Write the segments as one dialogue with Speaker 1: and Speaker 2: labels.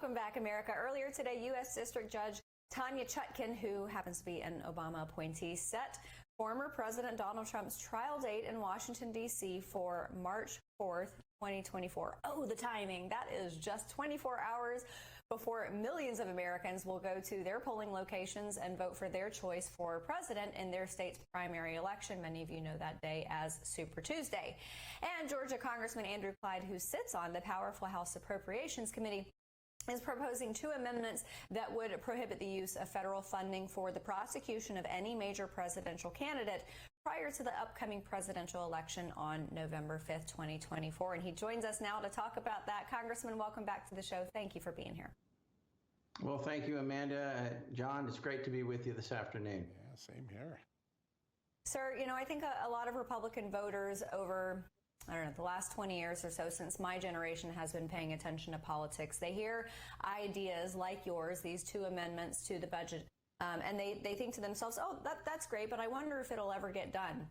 Speaker 1: Welcome back, America. Earlier today, U.S. District Judge Tanya Chutkan, who happens to be an Obama appointee, set former President Donald Trump's trial date in Washington, D.C. for March 4th, 2024. Oh, the timing. That is just 24 hours before millions of Americans will go to their polling locations and vote for their choice for president in their state's primary election. Many of you know that day as Super Tuesday. And Georgia Congressman Andrew Clyde, who sits on the powerful House Appropriations Committee, is proposing 2 amendments that would prohibit the use of federal funding for the prosecution of any major presidential candidate prior to the upcoming presidential election on November 5th, 2024. And he joins us now to talk about that. Congressman, welcome back to the show. Thank you for being here.
Speaker 2: Well, thank you, Amanda. John, it's great to be with you this afternoon.
Speaker 3: Yeah, same here.
Speaker 1: Sir, you know, I think a lot of Republican voters over, I don't know, the last 20 years or so, since my generation has been paying attention to politics, they hear ideas like yours, these 2 amendments to the budget, and they think to themselves, oh, that's great, but I wonder if it'll ever get done.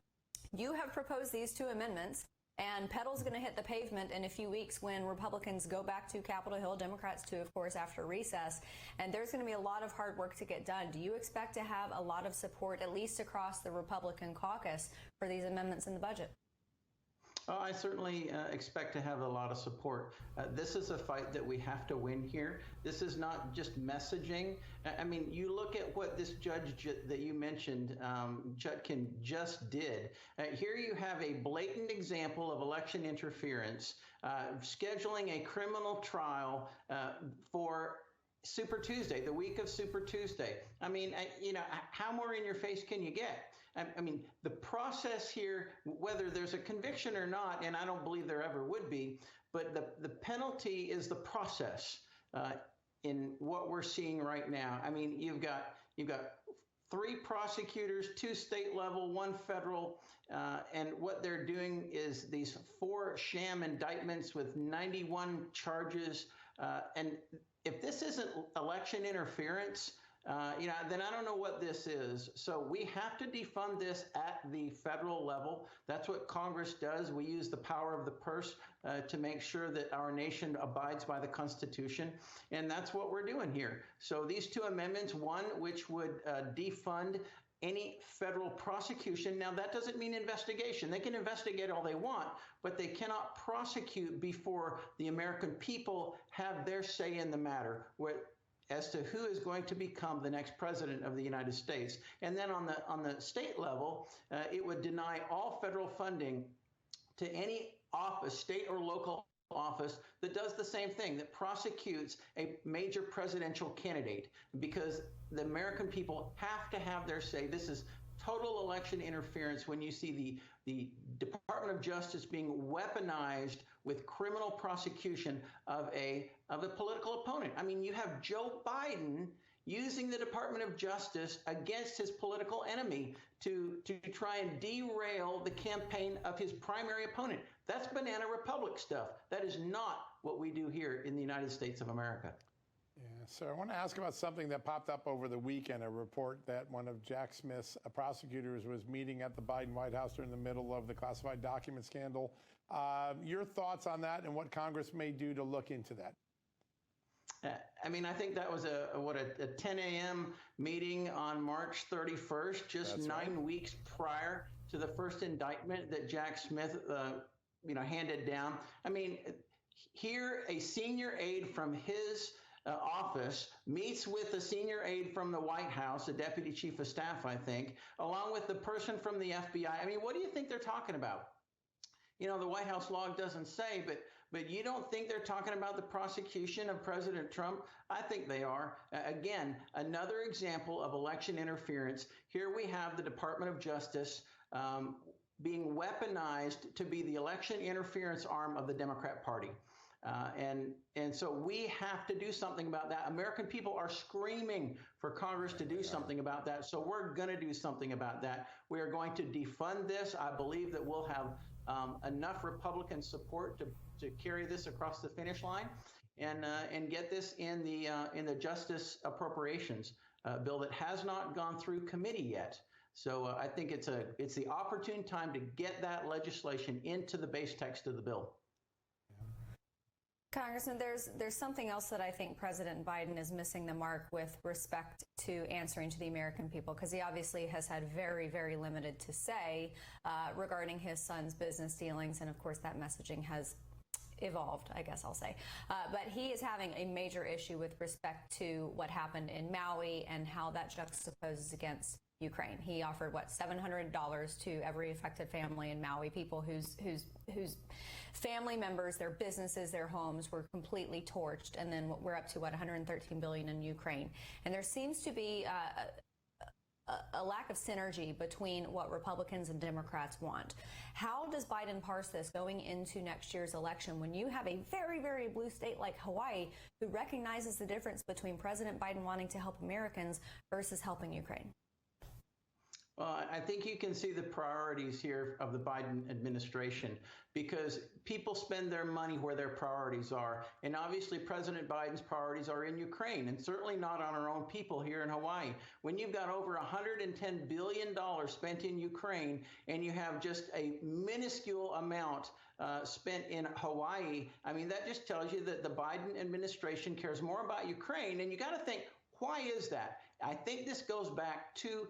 Speaker 1: You have proposed these 2 amendments, and pedal's going to hit the pavement in a few weeks when Republicans go back to Capitol Hill, Democrats too, of course, after recess, and there's going to be a lot of hard work to get done. Do you expect to have a lot of support, at least across the Republican caucus, for these amendments in the budget?
Speaker 2: I certainly expect to have a lot of support. This is a fight that we have to win here. This is not just messaging. I mean, you look at what this judge that you mentioned, Chutkan, just did. Here you have a blatant example of election interference, scheduling a criminal trial for Super Tuesday, the week of Super Tuesday. I mean, you know, how more in your face can you get? I mean, the process here, whether there's a conviction or not, and I don't believe there ever would be, but the penalty is the process in what we're seeing right now. I mean, you've got 3 prosecutors, 2 state level, 1 federal, and what they're doing is these 4 sham indictments with 91 charges. And if this isn't election interference, you know, then I don't know what this is. So we have to defund this at the federal level. That's what Congress does. We use the power of the purse to make sure that our nation abides by the Constitution. And that's what we're doing here. So these 2 amendments, one which would defund any federal prosecution. Now, that doesn't mean investigation. They can investigate all they want, but they cannot prosecute before the American people have their say in the matter as to who is going to become the next president of the United States. And then on the state level, it would deny all federal funding to any office, state or local office, that does the same thing, that prosecutes a major presidential candidate, because the American people have to have their say. This is total election interference when you see the Department of Justice being weaponized with criminal prosecution of a political opponent. I mean, you have Joe Biden using the Department of Justice against his political enemy to try and derail the campaign of his primary opponent. That's banana republic stuff. That is not what we do here in the United States of America.
Speaker 3: Yeah, so I want to ask about something that popped up over the weekend, a report that one of Jack Smith's prosecutors was meeting at the Biden White House during the middle of the classified document scandal. Your thoughts on that and what Congress may do to look into that?
Speaker 2: I mean, I think that was a 10 a.m. meeting on March 31st, just That's 9 right. weeks prior to the first indictment that Jack Smith, handed down. I mean, here a senior aide from his office meets with a senior aide from the White House, a deputy chief of staff, I think, along with the person from the FBI. I mean, what do you think they're talking about? You know, the White House log doesn't say, but you don't think they're talking about the prosecution of President Trump? I think they are. Again, another example of election interference. Here we have the Department of Justice being weaponized to be the election interference arm of the Democrat Party. And so we have to do something about that. American people are screaming for Congress to do something about that. So we're going to do something about that. We are going to defund this. I believe that we'll have enough Republican support to carry this across the finish line and get this in the Justice Appropriations bill that has not gone through committee yet. So I think it's the opportune time to get that legislation into the base text of the bill.
Speaker 1: Congressman, there's something else that I think President Biden is missing the mark with respect to answering to the American people, because he obviously has had very, very limited to say regarding his son's business dealings. And of course, that messaging has evolved, I guess I'll say. But he is having a major issue with respect to what happened in Maui and how that juxtaposes against Ukraine. He offered, what, $700 to every affected family in Maui, people whose family members, their businesses, their homes were completely torched. And then we're up to, what, $113 billion in Ukraine. And there seems to be a lack of synergy between what Republicans and Democrats want. How does Biden parse this going into next year's election when you have a very, very blue state like Hawaii who recognizes the difference between President Biden wanting to help Americans versus helping Ukraine?
Speaker 2: Well, I think you can see the priorities here of the Biden administration, because people spend their money where their priorities are. And obviously, President Biden's priorities are in Ukraine, and certainly not on our own people here in Hawaii. When you've got over $110 billion spent in Ukraine, and you have just a minuscule amount spent in Hawaii, I mean, that just tells you that the Biden administration cares more about Ukraine. And you got to think, why is that? I think this goes back to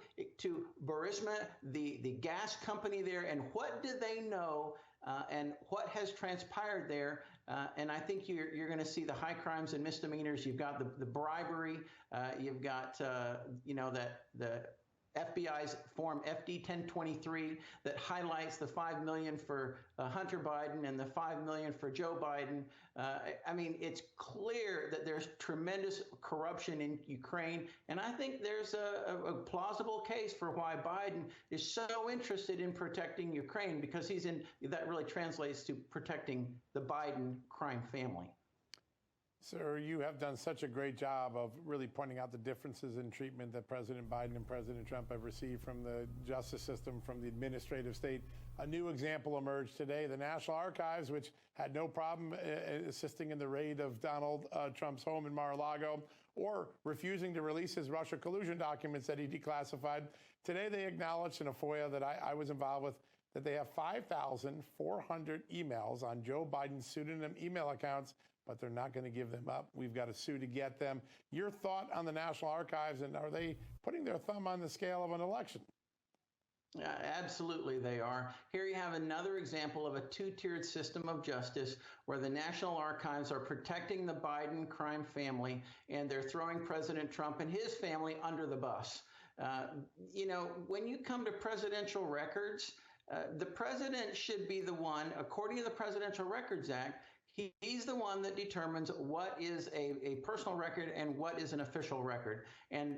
Speaker 2: Burisma, the gas company there, and what do they know and what has transpired there. And I think you're going to see the high crimes and misdemeanors. You've got the bribery. You've got, that the FBI's Form FD 1023 that highlights the $5 million for Hunter Biden and the $5 million for Joe Biden. I mean, it's clear that there's tremendous corruption in Ukraine, and I think there's a plausible case for why Biden is so interested in protecting Ukraine, because that really translates to protecting the Biden crime family.
Speaker 3: Sir, you have done such a great job of really pointing out the differences in treatment that President Biden and President Trump have received from the justice system, from the administrative state. A new example emerged today. The National Archives, which had no problem assisting in the raid of Donald Trump's home in Mar-a-Lago, or refusing to release his Russia collusion documents that he declassified. Today, they acknowledged in a FOIA that I was involved with that they have 5,400 emails on Joe Biden's pseudonym email accounts, but they're not going to give them up. We've got to sue to get them. Your thought on the National Archives, and are they putting their thumb on the scale of an election?
Speaker 2: Yeah, absolutely they are. Here you have another example of a two-tiered system of justice where the National Archives are protecting the Biden crime family, and they're throwing President Trump and his family under the bus. When you come to presidential records, the president should be the one, according to the Presidential Records Act, he's the one that determines what is a personal record and what is an official record. And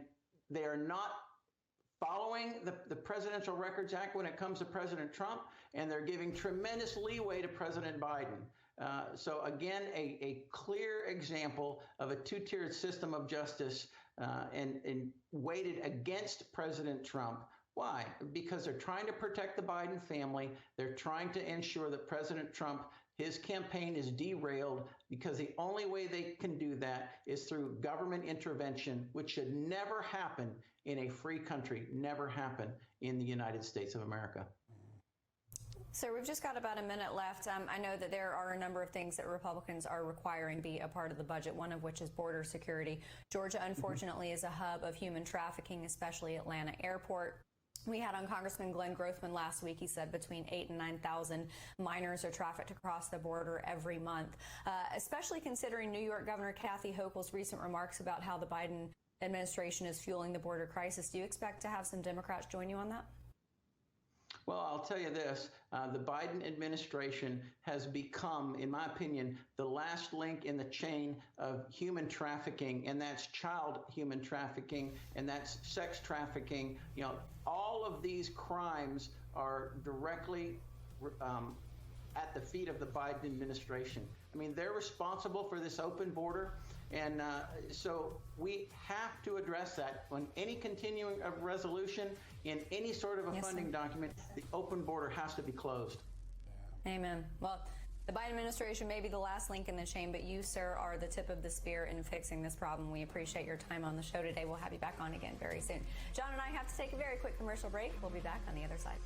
Speaker 2: they are not following the Presidential Records Act when it comes to President Trump, and they're giving tremendous leeway to President Biden. So again, a clear example of a two-tiered system of justice and weighted against President Trump. Why? Because they're trying to protect the Biden family. They're trying to ensure that President Trump, his campaign is derailed, because the only way they can do that is through government intervention, which should never happen in a free country, never happen in the United States of America.
Speaker 1: So we've just got about a minute left. I know that there are a number of things that Republicans are requiring be a part of the budget, one of which is border security. Georgia, unfortunately, is a hub of human trafficking, especially Atlanta Airport. We had on Congressman Glenn Grothman last week. He said between 8,000 and 9,000 minors are trafficked across the border every month, especially considering New York Governor Kathy Hochul's recent remarks about how the Biden administration is fueling the border crisis. Do you expect to have some Democrats join you on that?
Speaker 2: Well, I'll tell you this, the Biden administration has become, in my opinion, the last link in the chain of human trafficking, and that's child human trafficking, and that's sex trafficking. All of these crimes are directly at the feet of the Biden administration. I mean, they're responsible for this open border. And so we have to address that. On any continuing resolution, in any sort of a funding document, the open border has to be closed.
Speaker 1: Amen. Well, the Biden administration may be the last link in the chain, but you, sir, are the tip of the spear in fixing this problem. We appreciate your time on the show today. We'll have you back on again very soon. John and I have to take a very quick commercial break. We'll be back on the other side.